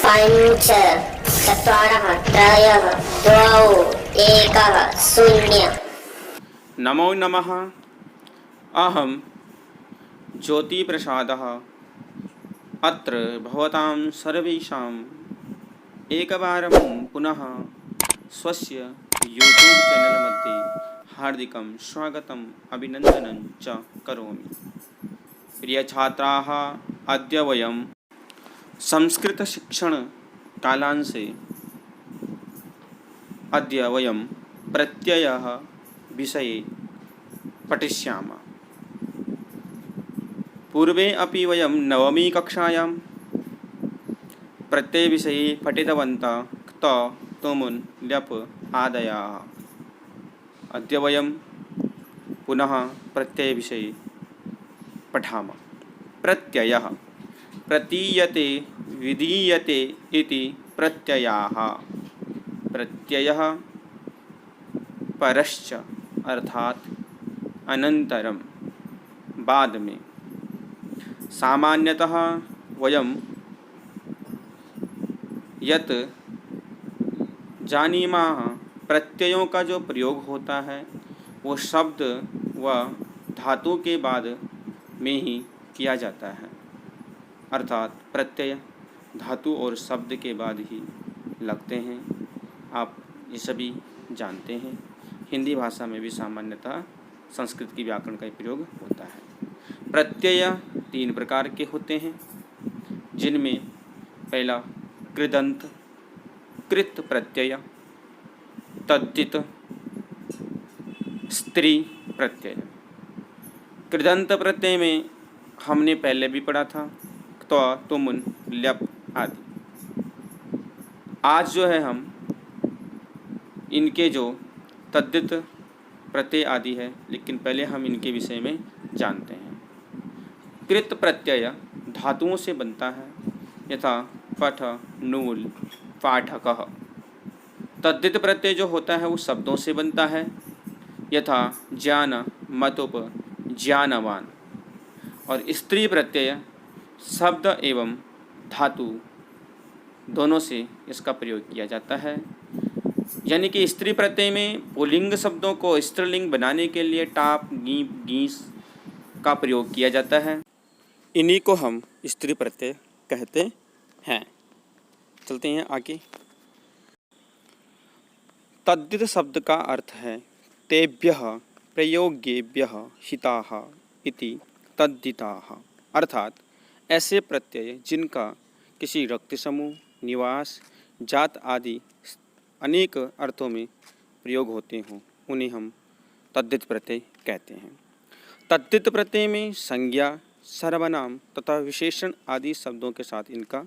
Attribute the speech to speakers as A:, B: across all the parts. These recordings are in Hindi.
A: पञ्च चत्वारः त्रयः द्वौ एकः शून्यः।
B: नमो नमः। अहं ज्योतिप्रसादः अत्र भवतां सर्वेषाम् एकवारं पुनः स्वस्य यूट्यूब् चैनल् मध्ये हार्दिकं स्वागतम् अभिनन्दनं च करोमि। प्रियछात्राः, अद्य वयं संस्कृतशिक्षणकालांशे अद्य वयं प्रत्ययः विषये पठिष्यामः। पूर्वे अपि वयं नवमी कक्षायां प्रत्ययविषये पठितवन्तः क्त तुमुन् ल्यप् आदयः। अद्य वयं पुनः प्रत्ययविषये पठामः। प्रत्ययः प्रतीयते विधीयते इति प्रत्ययाः। प्रत्ययः परश्च अर्थात अनंतरम, बाद में। सामान्यतः वयं यत जानीमः प्रत्ययों का जो प्रयोग होता है वो शब्द व धातु के बाद में ही किया जाता है। अर्थात प्रत्यय धातु और शब्द के बाद ही लगते हैं। आप ये सभी जानते हैं। हिंदी भाषा में भी सामान्यतः संस्कृत की व्याकरण का प्रयोग होता है। प्रत्यय 3 प्रकार के होते हैं, जिनमें पहला कृदंत कृत प्रत्यय, तद्धित, स्त्री प्रत्यय। कृदंत प्रत्यय में हमने पहले भी पढ़ा था क्त्वा तुमुन् ल्यप आदि। आज जो है हम इनके जो तद्धित प्रत्यय आदि है, लेकिन पहले हम इनके विषय में जानते हैं। कृत प्रत्यय धातुओं से बनता है, यथा पठ, नूल, पाठकः। तद्धित प्रत्यय जो होता है वो शब्दों से बनता है, यथा ज्ञान, मतुप, ज्ञानवान। और स्त्री प्रत्यय शब्द एवं धातु दोनों से इसका प्रयोग किया जाता है। यानी कि स्त्री प्रत्यय में पुल्लिंग शब्दों को स्त्रीलिंग बनाने के लिए टाप, गीप, गीस का प्रयोग किया जाता है। इन्हीं को हम स्त्री प्रत्यय कहते हैं। चलते हैं आगे। तद्धित शब्द का अर्थ है तेभ्यः प्रयोग्येभ्यः हिताः इति तद्धिताः। अर्थात ऐसे प्रत्यय जिनका किसी रक्त समूह, निवास, जात आदि अनेक अर्थों में प्रयोग होते हों, उन्हें हम तद्धित प्रत्यय कहते हैं। तद्धित प्रत्यय में संज्ञा, सर्वनाम तथा विशेषण आदि शब्दों के साथ इनका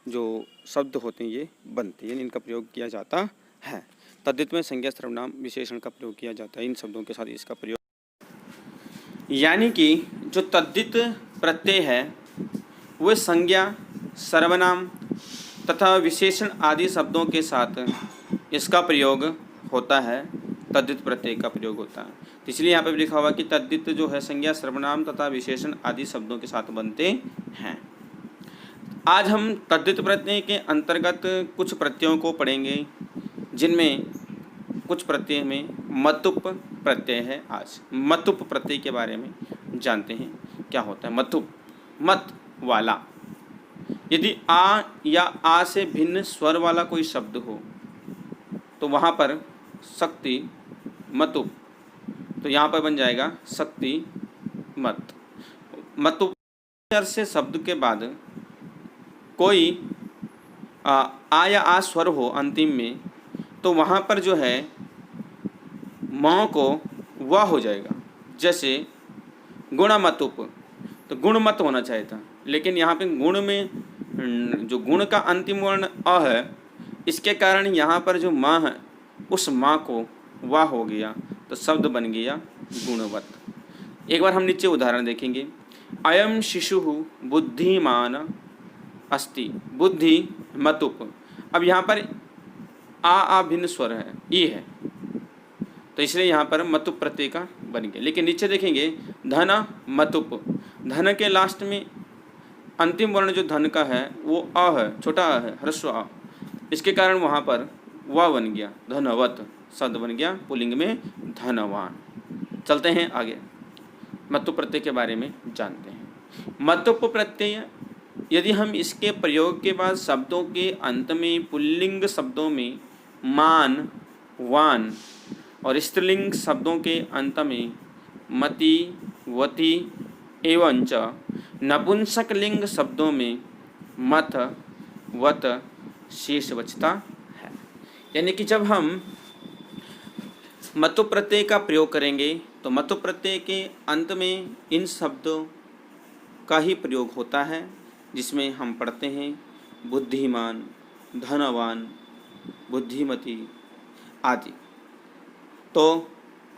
B: जो शब्द होते हैं ये बनते हैं, इनका प्रयोग किया जाता है। तद्धित में संज्ञा, सर्वनाम, विशेषण का प्रयोग किया जाता है। इन शब्दों के साथ इसका प्रयोग, यानी कि जो तद्धित प्रत्यय है वह संज्ञा, सर्वनाम तथा विशेषण आदि शब्दों के साथ इसका प्रयोग होता है। तद्धित प्रत्यय का प्रयोग होता है। तो इसलिए यहाँ पर लिखा हुआ कि तद्धित जो है संज्ञा, सर्वनाम तथा विशेषण आदि शब्दों के साथ बनते हैं। आज हम तद्धित प्रत्यय के अंतर्गत कुछ प्रत्ययों को पढ़ेंगे, जिनमें कुछ प्रत्यय में मतुप प्रत्यय है। आज मतुप प्रत्यय के बारे में जानते हैं। क्या होता है मतुप? मत वाला। यदि आ या आ से भिन्न स्वर वाला कोई शब्द हो तो वहाँ पर शक्ति मतुप, तो यहाँ पर बन जाएगा शक्ति मत। मतुप से शब्द के बाद कोई आ या आ स्वर हो अंतिम में, तो वहाँ पर जो है म को वह हो जाएगा। जैसे गुणमतुप, तो गुणमत होना चाहिए था, लेकिन यहाँ पे गुण में जो गुण का अंतिम वर्ण अ है, इसके कारण यहाँ पर जो माँ है उस माँ को वाह हो गया, तो शब्द बन गया गुणवत। एक बार हम नीचे उदाहरण देखेंगे। अयम शिशुः बुद्धिमान अस्ति। बुद्धि मतुप। अब यहाँ पर आ भिन्न स्वर है, ई है, तो इसलिए यहाँ पर मतुप प्रत्यय का बन गया। लेकिन नीचे देखेंगे धन मतुप। धन के लास्ट में अंतिम वर्ण जो धन का है वो अ है, छोटा अ है, ह्रस्व अ। इसके कारण वहाँ पर व बन गया, धनवत शब्द बन गया पुल्लिंग में धनवान। चलते हैं आगे, मतु प्रत्यय के बारे में जानते हैं। मतु प्रत्यय यदि हम इसके प्रयोग के बाद शब्दों के अंत में पुल्लिंग शब्दों में मान, वान और स्त्रीलिंग शब्दों के अंत में मति, वति एवं च नपुंसकलिंग शब्दों में मत, वत शेष बचता है। यानी कि जब हम मतु प्रत्यय का प्रयोग करेंगे तो मतु प्रत्यय के अंत में इन शब्दों का ही प्रयोग होता है, जिसमें हम पढ़ते हैं बुद्धिमान, धनवान, बुद्धिमती आदि। तो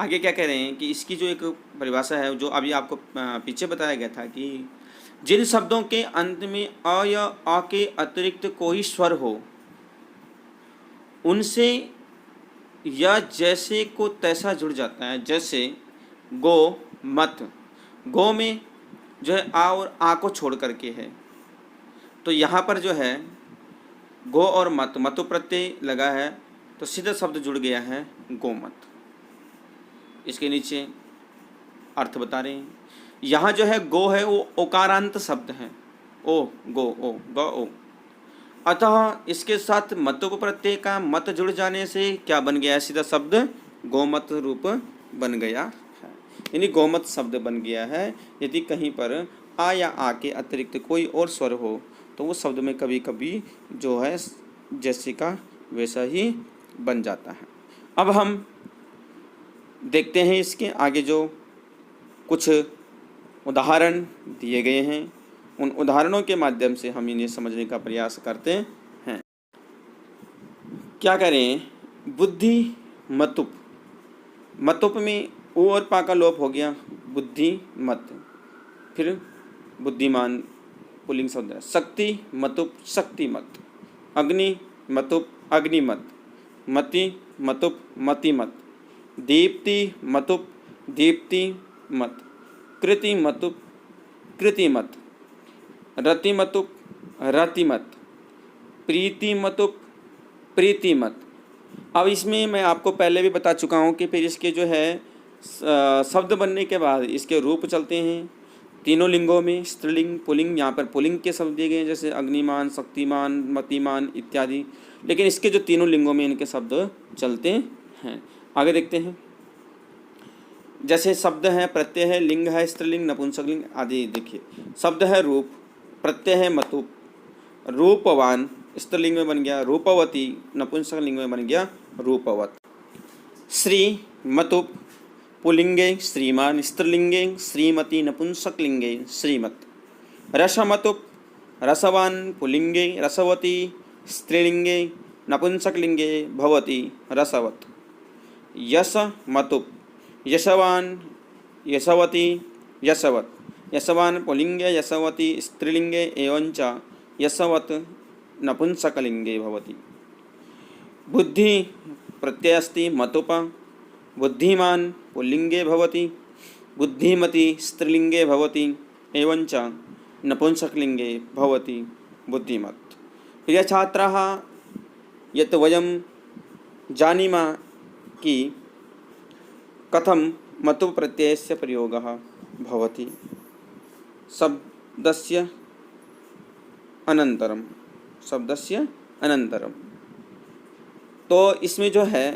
B: आगे क्या कह रहे हैं कि इसकी जो एक परिभाषा है, जो अभी आपको पीछे बताया गया था कि जिन शब्दों के अंत में अ या अ के अतिरिक्त कोई स्वर हो, उनसे या जैसे को तैसा जुड़ जाता है। जैसे गो, मत, गो में जो है आ और आ को छोड़ करके है, तो यहाँ पर जो है गो और मत, मतु प्रत्यय लगा है तो सीधा शब्द जुड़ गया है गोमत। इसके नीचे अर्थ बता रहे हैं। यहाँ जो है गो है वो ओकारांत शब्द है, ओ गो, ओ गो ओ। अतः इसके साथ मतु प्रत्यय का मत जुड़ जाने से क्या बन गया है, सीधा शब्द गोमत रूप बन गया है, यानी गोमत शब्द बन गया है। यदि कहीं पर आ या आ के अतिरिक्त कोई और स्वर हो तो वो शब्द में कभी कभी जो है जैसे का वैसा ही बन जाता है। अब हम देखते हैं इसके आगे जो कुछ उदाहरण दिए गए हैं, उन उदाहरणों के माध्यम से हम इन्हें समझने का प्रयास करते हैं। क्या करें, बुद्धि मतुप, मतुप में उ और पा का लोप हो गया, बुद्धि मत, फिर बुद्धिमान पुल्लिंग शब्द है। शक्ति मतुप शक्तिमत, अग्नि मतुप अग्निमत, मति मतुप मतिमत, दीप्ति मतुप दीप्तिमत, कृति मतुप कृतिमत, रति मतुप रतिमत, प्रीति मतुप प्रीतिमत। अब इसमें मैं आपको पहले भी बता चुका हूँ कि फिर इसके जो है शब्द बनने के बाद इसके रूप चलते हैं तीनों लिंगों में, स्त्रीलिंग पुल्लिंग। यहाँ पर पुल्लिंग के शब्द दिए गए हैं जैसे अग्निमान, शक्तिमान, मतिमान इत्यादि, लेकिन इसके जो तीनों लिंगों में इनके शब्द चलते हैं। आगे देखते हैं, जैसे शब्द है, प्रत्यय है, लिंग है, स्त्रीलिंग, नपुंसकलिंग आदि। देखिए शब्द है रूप, प्रत्यय है मतुप, रूपवान स्त्रीलिंग में बन गया रूपवती, नपुंसकलिंग में बन गया रूपवत। श्री मतुप पुल्लिंगे श्रीमान, स्त्रीलिंगे श्रीमती, नपुंसकलिंगे श्रीमत। रसमतुप रसवान पुल्लिंगे रसवती, स्त्रीलिंगे नपुंसकलिंगे भवती रसवत। यश मतुप यशवान यशवती यशवत, यशवान पुल्लिंगे यशवती स्त्रीलिंगे एवं च यशवत नपुंसकलिंगे भवति। बुद्धि प्रत्यय अस्ति मतुप, बुद्धिमान पुल्लिंगे भवति, बुद्धिमती स्त्रीलिंगे भवति एवं च नपुंसकलिंगे भवति बुद्धिमत्। प्रिय छात्राः, यत् वयं जानीमः कि कथं मतु प्रत्ययस्य प्रयोगः भवति शब्दस्य अनन्तरं, शब्दस्य अनन्तरं। तो इसमें जो है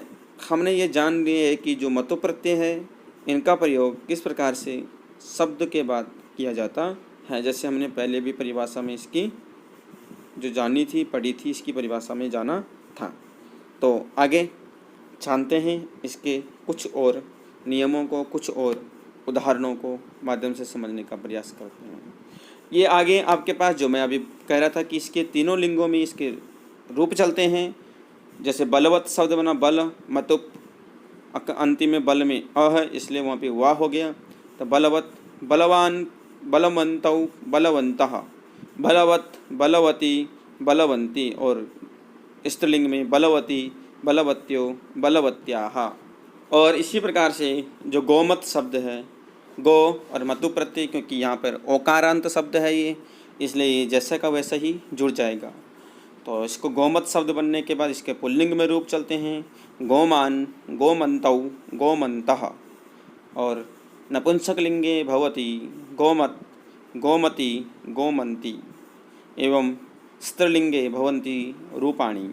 B: हमने ये जान लिए है कि जो मतु प्रत्यय है इनका प्रयोग किस प्रकार से शब्द के बाद किया जाता है। जैसे हमने पहले भी परिभाषा में इसकी जो जानी थी, पढ़ी थी, इसकी परिभाषा में जाना था। तो आगे जानते हैं इसके कुछ और नियमों को, कुछ और उदाहरणों को माध्यम से समझने का प्रयास करते हैं। ये आगे आपके पास जो मैं अभी कह रहा था कि इसके तीनों लिंगों में इसके रूप चलते हैं। जैसे बलवत शब्द बना, बल मतुप अंतिम में बल में अ है इसलिए वहाँ पे वाह हो गया, तो बलवत, बलवान बलवन्तौ बलवन्तः, बलवत बलवती बलवंती, और स्त्रीलिंग में बलवती बलवत्यो बलवत्याः। और इसी प्रकार से जो गोमत शब्द है, गो और मतु प्रत्यय, क्योंकि यहाँ पर ओकारांत शब्द है ये, इसलिए ये जैसे का वैसा ही जुड़ जाएगा। तो इसको गोमत शब्द बनने के बाद इसके पुल्लिंग में रूप चलते हैं गोमान, गोमन्तौ, गोमन्तः। और नपुंसक लिंगे भवति गोमत, गोमती, गोमन्ती। एवं स्त्रीलिंगे भवन्ति रूपाणि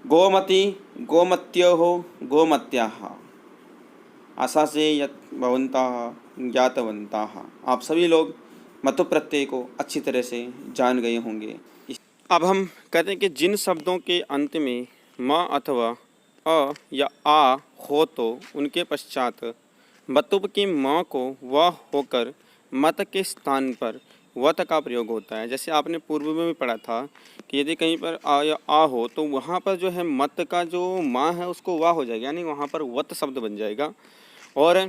B: गोमती, गोमत्योः, गोमत्याः। आशा से यत् भवन्तः ज्ञातवन्तः। आप सभी लोग मतु प्रत्यय को अच्छी तरह से जान गए होंगे। अब हम कहते हैं कि जिन शब्दों के अंत में म अथवा अ या आ हो तो उनके पश्चात मतुप के म को व होकर मत के स्थान पर वत का प्रयोग होता है। जैसे आपने पूर्व में भी पढ़ा था कि यदि कहीं पर आ या आ हो तो वहाँ पर जो है मत का जो माँ है उसको वाह हो जाएगा, यानी वहाँ पर वत शब्द बन जाएगा। और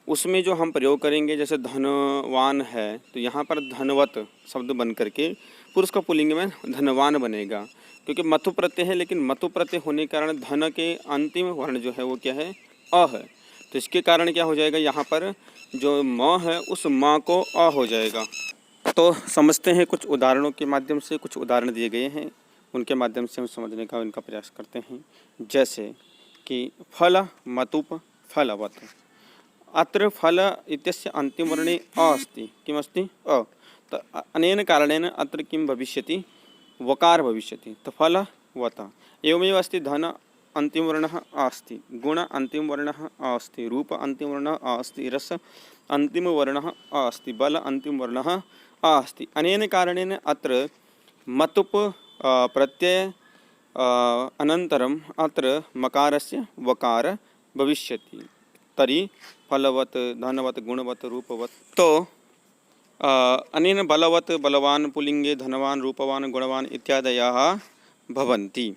B: उसमें जो हम प्रयोग करेंगे, जैसे धनवान है तो यहाँ पर धनवत शब्द बन करके पुरुष का पुल्लिंग में धनवान बनेगा, क्योंकि मतु प्रत्यय है। लेकिन मतु प्रत्यय होने के कारण धन के अंतिम वर्ण जो है वो क्या है, अ है। तो इसके कारण क्या हो जाएगा, यहाँ पर जो म है उस माँ को अ हो जाएगा। तो समझते हैं कुछ उदाहरणों के माध्यम से। कुछ उदाहरण दिए गए हैं, उनके माध्यम से हम समझने का इनका प्रयास करते हैं। जैसे कि फल मतुप फलवत। अत्र फल इत्यस्य अन्तिमवर्णे अ अस्ति। किमस्ति, अ। तो अनेन कारणेन अत्र किं भविष्यति, वकार भविष्यति। तो फलवत। एवमेव अस्ति धन अन्तिमवर्णः अ अस्ति, गुण अन्तिमवर्णः अ अस्ति, रूप अन्तिमवर्णः अ अस्ति, रस अन्तिमवर्णः अ अस्ति, बल अन्तिमवर्णः अ अस्ति। अनेन कारणेन अत्र मतुप प्रत्यय अनन्तरम् अत्र मकारस्य वकार भविष्यति। तर्हि फलवत, धनवत, गुणवत, रूपवत। तो अनेन बलवत, बलवान पुल्लिंगे, धनवान, रूपवान, गुणवान इत्यादयः भवन्ति।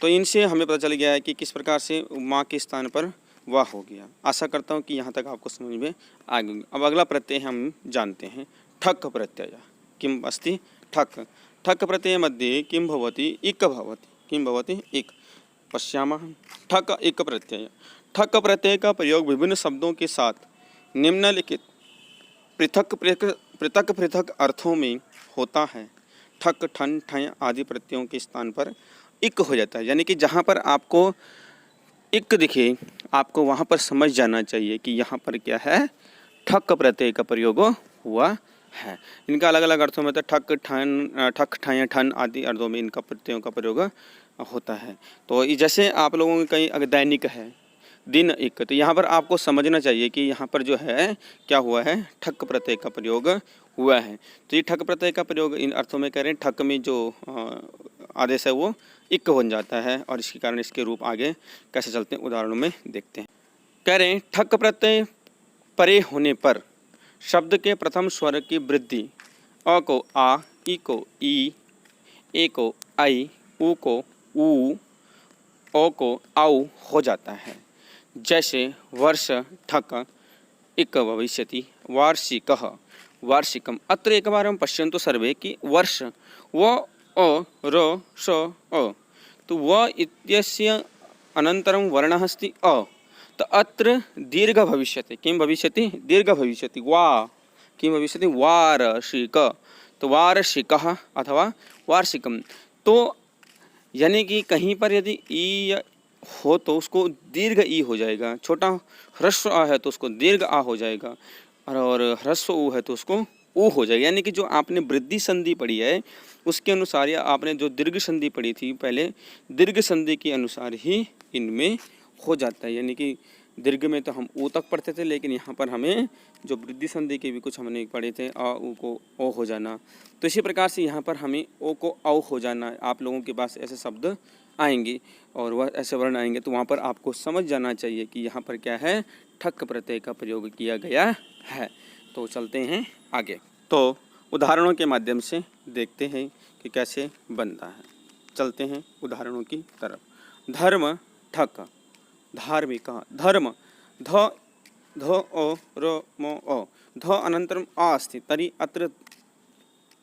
B: तो इनसे हमें पता चल गया है कि किस प्रकार से माँ के स्थान पर वाह हो गया। आशा करता हूँ कि यहाँ तक आपको समझ में आ गई। अब अगला प्रत्यय हम जानते हैं, ठक् प्रत्यय। किम अस्ति, ठक्। ठक् प्रत्यय मध्ये किं भवति, इक् भवति। किं भवति, इक्। पश्यामः, ठक् इक् प्रत्यय। ठक् प्रत्यय का प्रयोग विभिन्न शब्दों के साथ निम्नलिखित पृथक पृथक पृथक अर्थों में होता है। ठक, ठन, ठय आदि प्रत्ययों के स्थान पर इक हो जाता है। यानी कि जहाँ पर आपको इक दिखे आपको वहाँ पर समझ जाना चाहिए कि यहाँ पर क्या है, ठक प्रत्यय का प्रयोग हुआ है। इनका अलग अलग अर्थों में तो ठक, ठन, ठक, ठय, ठन आदि अर्थों में इनका प्रत्ययों का प्रयोग होता है। तो जैसे आप लोगों के कहीं अगर दैनिक है, दिन एक, तो यहाँ पर आपको समझना चाहिए कि यहाँ पर जो है क्या हुआ है, ठक प्रत्यय का प्रयोग हुआ है। तो ये ठक प्रत्यय का प्रयोग इन अर्थों में करें, ठक में जो आदेश है वो इक बन जाता है, और इसके कारण इसके रूप आगे कैसे चलते हैं उदाहरणों में देखते हैं। कह रहे हैं ठक प्रत्यय परे होने पर शब्द के प्रथम स्वर की वृद्धि अ को आ, ई को ई, ए को आई, उ को ऊ, ओ को औ हो जाता है। जैसे वर्ष ठक इक भविष्यति, वार्षिकः वार्षिकम्। अत्र एकवारं पश्यन्तु सर्वे कि वर्ष व अ र स अ, तो व इत्यस्य अनन्तरं वर्णः अस्ति अ, तो अत्र दीर्घ भविष्यति। किं भविष्यति, दीर्घ भविष्यति। वा किं भविष्यति, वार्षिक। तो वार्षिकः अथवा वार्षिकम्। तो यानी कि कहीं पर यदि ई हो तो उसको दीर्घ ई हो जाएगा, छोटा ह्रस्व आ है तो उसको दीर्घ आ हो जाएगा, और ह्रस्व ऊ है तो उसको ऊ हो जाएगा। यानी कि जो आपने वृद्धि संधि पढ़ी है उसके अनुसार, या आपने जो दीर्घ संधि पढ़ी थी पहले, दीर्घ संधि के अनुसार ही इनमें हो जाता है। यानी कि दीर्घ में तो हम ऊ तक पढ़ते थे, लेकिन यहाँ पर हमें जो वृद्धि संधि के भी कुछ हमने पढ़े थे, आ ऊ को ओ हो जाना। तो इसी प्रकार से यहाँ पर हमें ओ को औ हो जाना। आप लोगों के पास ऐसे शब्द आएंगे और वह ऐसे वर्ण आएंगे, तो वहाँ पर आपको समझ जाना चाहिए कि यहाँ पर क्या है, ठक प्रत्यय का प्रयोग किया गया है। तो चलते हैं आगे। तो उदाहरणों के माध्यम से देखते हैं कि कैसे बनता है। चलते हैं उदाहरणों की तरफ। धर्म ठक, धार्मिक। धर्म ध ध ओ र म ओ, ध अनन्तरम् आ अस्ति, तर्हि अत्र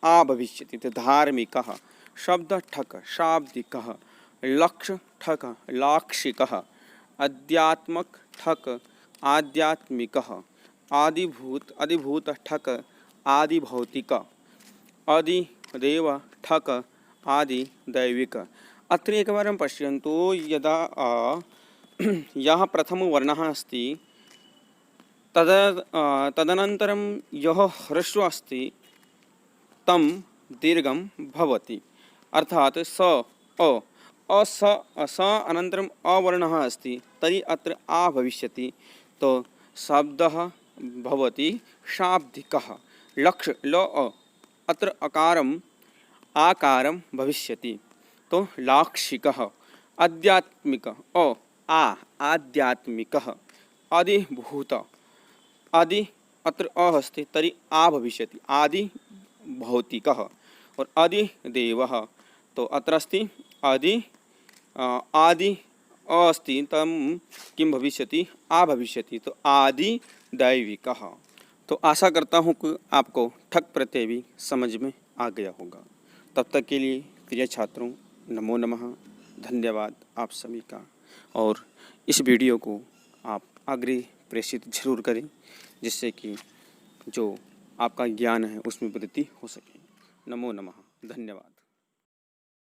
B: आ भविष्यति। तो धार्मिकः। शब्द ठक, शाब्दिकः। लक्ष्य ठक, लाक्षिकः। अध्यात्मक ठक, आध्यात्मिकः। आदिभूत, अधिभूत ठक, आदि भौतिक, आदि देव ठक आदि दैविक। अत्र एकवारं पश्यन्तु, यदा यः प्रथमवर्णः अस्ति तदनन्तरं यः ह्रस्वः अस्ति तं दीर्घं भवति, अर्थात् स स अनन्तरम् अवर्णः अस्ति तर्हि अत्र आ भविष्यति, तो शब्दः भवति शाब्दिकः। लक्ष्य ल अत्र अकारम् आकारं भविष्यति, तो लाक्षिकः। आध्यात्मिक आध्यात्मिकः। अधिभूत आदि अत्र अ अस्ति तर्हि आ भविष्यति, आदि भौतिकः। और अधिदेवः, तो अत्र अस्ति आदि आदि अ अस्ति तं किं भविष्यति, आ भविष्यति, तो आदि दैविकः। तो आशा करता हूँ कि आपको ठक प्रत्यय भी समझ में आ गया होगा। तब तक के लिए प्रिय छात्रों, नमो नमः, धन्यवाद आप सभी का। और इस वीडियो को आप आगे प्रेषित जरूर करें, जिससे कि जो आपका ज्ञान है उसमें वृद्धि हो सके। नमो नमः, धन्यवाद।